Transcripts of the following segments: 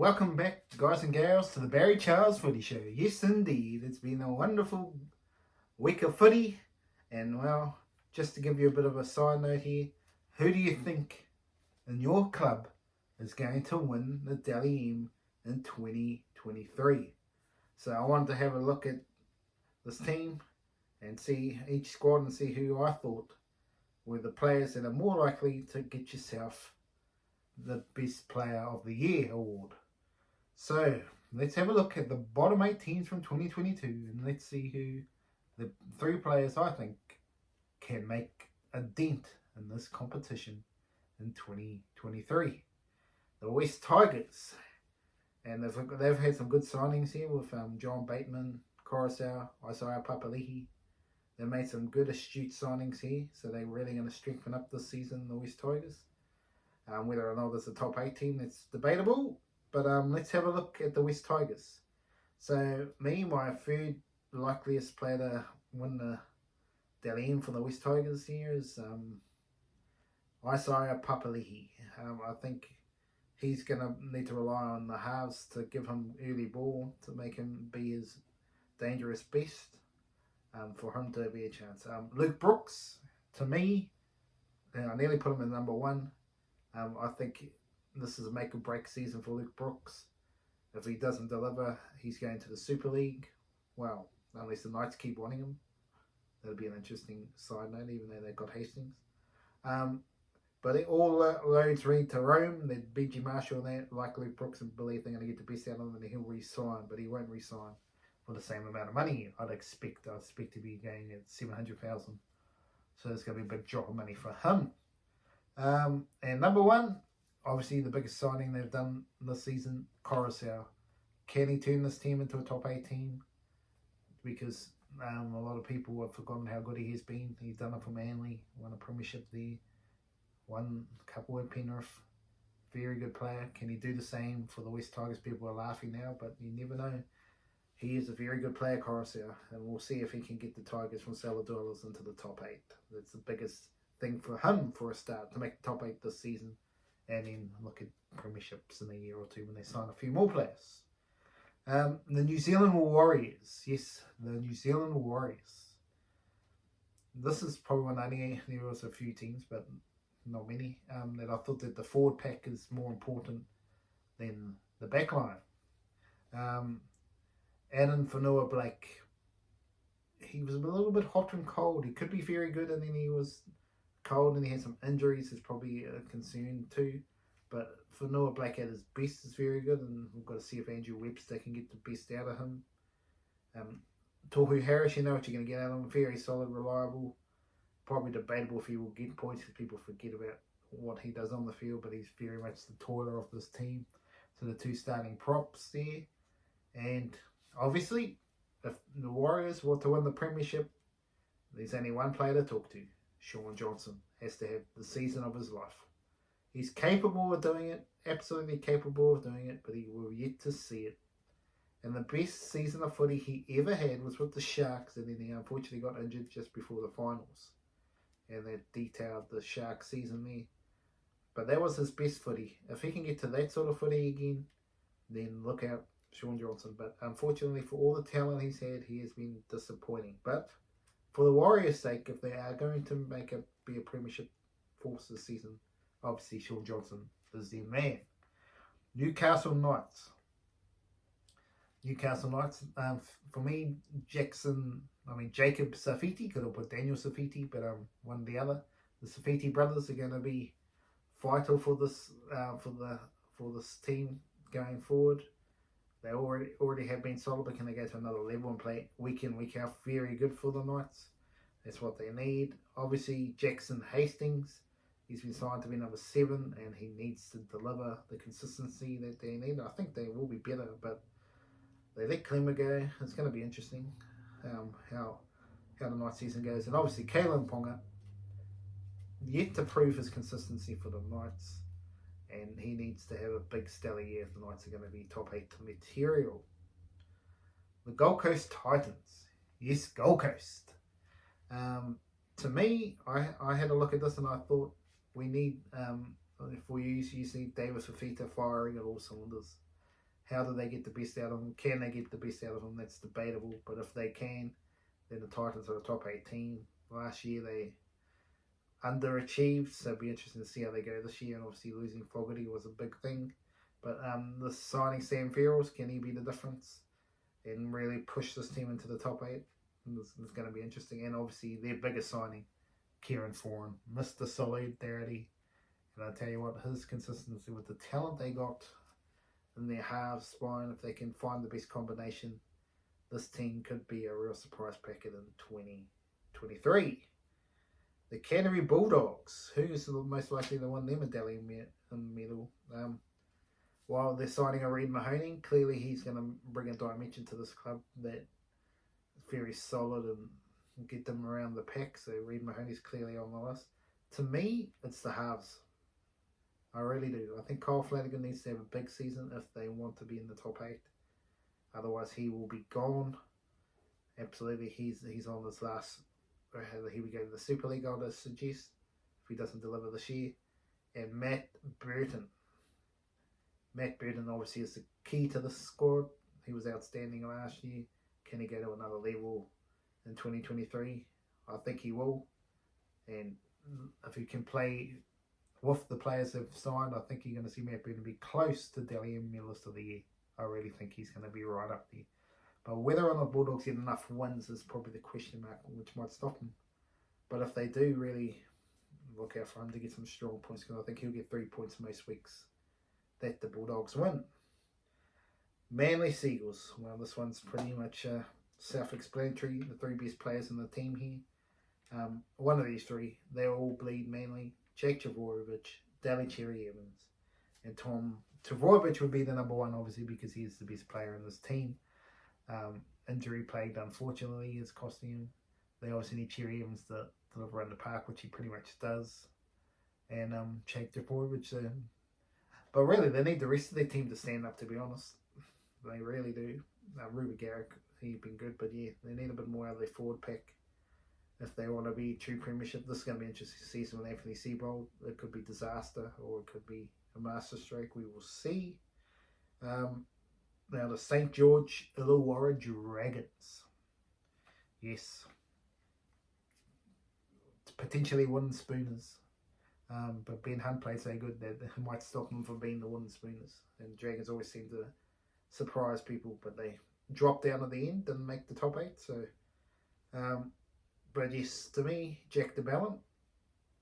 Welcome back, guys and girls, to the Barry Charles Footy Show. Yes, indeed, it's been a wonderful week of footy, and well, just to give you a bit of a side note here, who do you think in your club is going to win the Dally M in 2023? So I wanted to have a look at this team and see each squad and see who I thought were the players that are more likely to get yourself the Best Player of the Year award. So let's have a look at the bottom 8 teams from 2022 and let's see who the 3 players I think can make a dent in this competition in 2023. The West Tigers, and they've had some good signings here with John Bateman, Coruscant, Isaiah Papali'i. They made some good astute signings here, so they're really going to strengthen up this season, the West Tigers. Whether or not it's a top 8 team, that's debatable. But let's have a look at the West Tigers. So my third likeliest player to win the Dally M for the West Tigers here is Isaiah Papali'i. I think he's going to need to rely on the halves to give him early ball to make him be his dangerous best for him to be a chance. Luke Brooks, to me, I nearly put him in number 1. I think this is a make or break season for Luke Brooks. If he doesn't deliver, he's going to the Super League. Well, unless the Knights keep wanting him. That'll be an interesting side note, even though they've got Hastings. But all roads lead to Rome. They BG Marshall and that, like Luke Brooks, and believe they're going to get the best out of him and he'll re-sign, but he won't re-sign for the same amount of money. I'd expect to be going at $700,000. So it's going to be a big drop of money for him. And number 1, obviously the biggest signing they've done this season, Coruscant. Can he turn this team into a top 8 team? Because a lot of people have forgotten how good he has been. He's done it for Manly, won a premiership there, won a couple at Penrith. Very good player. Can he do the same for the West Tigers? People are laughing now, but you never know. He is a very good player, Coruscant, and we'll see if he can get the Tigers from cellar dwellers into the top 8. That's the biggest thing for him for a start, to make the top 8 this season, and then look at premierships in a year or 2 when they sign a few more players. The New Zealand Warriors. Yes, the New Zealand Warriors. This is probably one only. There was a few teams, but not many, that I thought that the forward pack is more important than the back line. Addin Fonua-Blake. He was a little bit hot and cold. He could be very good, and then he was cold, and he had some injuries. Is probably a concern too. But Fonua-Blake at his best is very good, and we've got to see if Andrew Webster can get the best out of him. Tohu Harris, you know what you're going to get out of him. Very solid, reliable. Probably debatable if he will get points, because people forget about what he does on the field, but he's very much the toiler of this team. So the 2 starting props there. And obviously, if the Warriors want to win the premiership, there's only one player to talk to. Shaun Johnson has to have the season of his life. He's capable of doing it, absolutely capable of doing it, but he will yet to see it. And the best season of footy he ever had was with the Sharks, and then he unfortunately got injured just before the finals. And they detailed the Sharks season there. But that was his best footy. If he can get to that sort of footy again, then look out, Shaun Johnson. But unfortunately, for all the talent he's had, he has been disappointing. But for the Warriors' sake, if they are going to be a premiership force this season, obviously Shaun Johnson is their man. Newcastle Knights. For me, Jacob Safiti, could have put Daniel Safiti, but one or the other. The Safiti brothers are going to be vital for this for this team going forward. They already have been solid, but can they go to another level and play week in, week out? Very good for the Knights. That's what they need. Obviously, Jackson Hastings, he's been signed to be number 7, and he needs to deliver the consistency that they need. I think they will be better, but they let Clemmer go. It's going to be interesting how the Knights season goes. And obviously, Kalen Ponga, yet to prove his consistency for the Knights. And he needs to have a big stellar year if the Knights are going to be top 8 material. The Gold Coast Titans. Yes, Gold Coast. To me, I had a look at this and I thought we need, if we use Davis Fifita firing at all cylinders. How do they get the best out of him? Can they get the best out of him? That's debatable. But if they can, then the Titans are a top 8 team. Last year they underachieved, so it'll be interesting to see how they go this year. And obviously losing Fogarty was a big thing. But the signing Sam Ferrells, can he be the difference and really push this team into the top 8? It's going to be interesting. And obviously their biggest signing, Kieran Foran, Mr. Solidarity. And I tell you what, his consistency with the talent they got in their halves spine, if they can find the best combination, this team could be a real surprise packet in 2023. The Canterbury Bulldogs, who's most likely to win their medallion medal? While they're signing a Reid Mahoney, clearly he's going to bring a dimension to this club that is very solid and get them around the pack. So Reid Mahoney's clearly on the list. To me, it's the halves. I really do. I think Kyle Flanagan needs to have a big season if they want to be in the top 8. Otherwise, he will be gone. Absolutely, he's on his last. He would go to the Super League, I would suggest, if he doesn't deliver this year. And Matt Burton. Matt Burton obviously is the key to the squad. He was outstanding last year. Can he go to another level in 2023? I think he will. And if he can play with the players they've signed, I think you're going to see Matt Burton be close to Dally M Medalist of the Year. I really think he's going to be right up there. But whether or not Bulldogs get enough wins is probably the question mark, which might stop them. But if they do, really look out for him to get some strong points, because I think he'll get 3 points most weeks that the Bulldogs win. Manly Seagulls. Well, this one's pretty much self-explanatory. The 3 best players in the team here. One of these 3, they all bleed Manly. Jake Trbojevic, Daly Cherry Evans, and Tom Trbojevic would be the number 1, obviously, because he's the best player in this team. Injury plagued, unfortunately, is costing him. They obviously need Cherry Evans to deliver in the park, which he pretty much does. And Jake Trbojevic. But really, they need the rest of their team to stand up, to be honest. They really do. Ruben Garrick, he's been good, but yeah, they need a bit more out of their forward pack if they want to be true premiership. This is going to be an interesting season with Anthony Seibold. It could be disaster, or it could be a masterstroke. We will see. Now, the St. George Illawarra Dragons. Yes. Potentially wooden spooners. But Ben Hunt played so good that it might stop them from being the wooden spooners. And Dragons always seem to surprise people, but they drop down at the end and make the top 8. So, but yes, to me, Jack de Belin,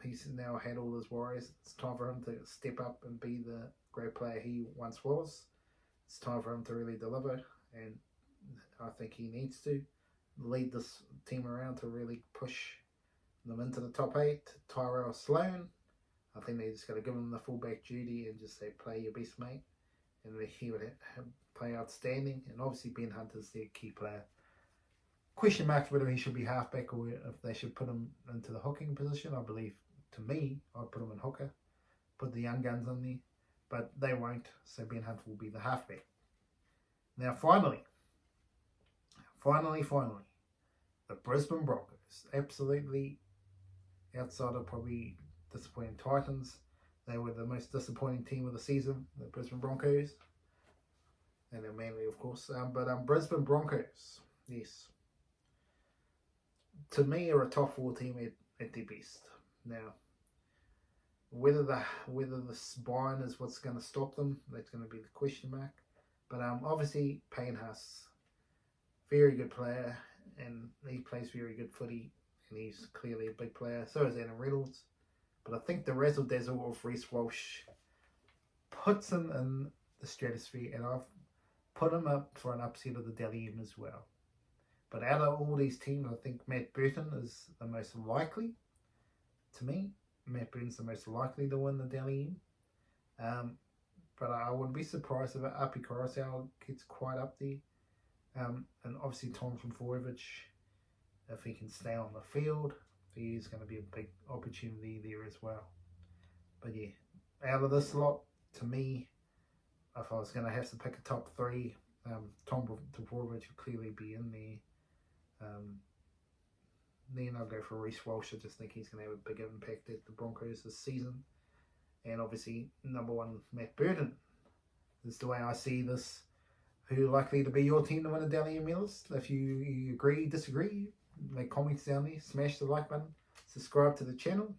he's now had all his worries. It's time for him to step up and be the great player he once was. It's time for him to really deliver, and I think he needs to lead this team around to really push them into the top 8. Tyrell Sloan, I think they just got to give him the fullback duty and just say, play your best, mate. And he would play outstanding. And obviously Ben Hunt is their key player. Question marks whether he should be halfback or if they should put him into the hooking position. I believe, to me, I'd put him in hooker. Put the young guns in there. But they won't, so Ben Hunt will be the halfback. Now finally, the Brisbane Broncos. Absolutely, outside of probably disappointing Titans, they were the most disappointing team of the season, the Brisbane Broncos. And they're Manly, of course. But Brisbane Broncos, yes. To me, are a top 4 team at their best. Now, whether the spine is what's going to stop them, that's going to be the question mark. But obviously, Payne Haas, very good player, and he plays very good footy, and he's clearly a big player. So is Adam Reynolds. But I think the razzle dazzle of Reece Walsh puts him in the stratosphere, and I've put him up for an upset of the Dally M as well. But out of all these teams, I think Matt Burton is the most likely. To me, Matt Burton's the most likely to win the Dally M. But I wouldn't be surprised if Api Koroisau gets quite up there. And obviously Tom Trbojevic, if he can stay on the field, he is going to be a big opportunity there as well. But yeah, out of this lot, to me, if I was going to have to pick a top 3, Tom Trbojevic would clearly be in there. Then I'll go for Reece Walsh. I just think he's going to have a big impact at the Broncos this season. And obviously, number 1, Matt Burton, is the way I see this. who are likely to be your team to win the Dally M list. If you agree, disagree, make comments down there, smash the like button, subscribe to the channel,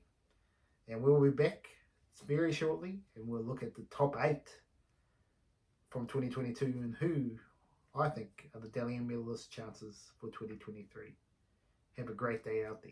and we'll be back very shortly, and we'll look at the top 8 from 2022 and who I think are the Dally M list chances for 2023. Have a great day out there.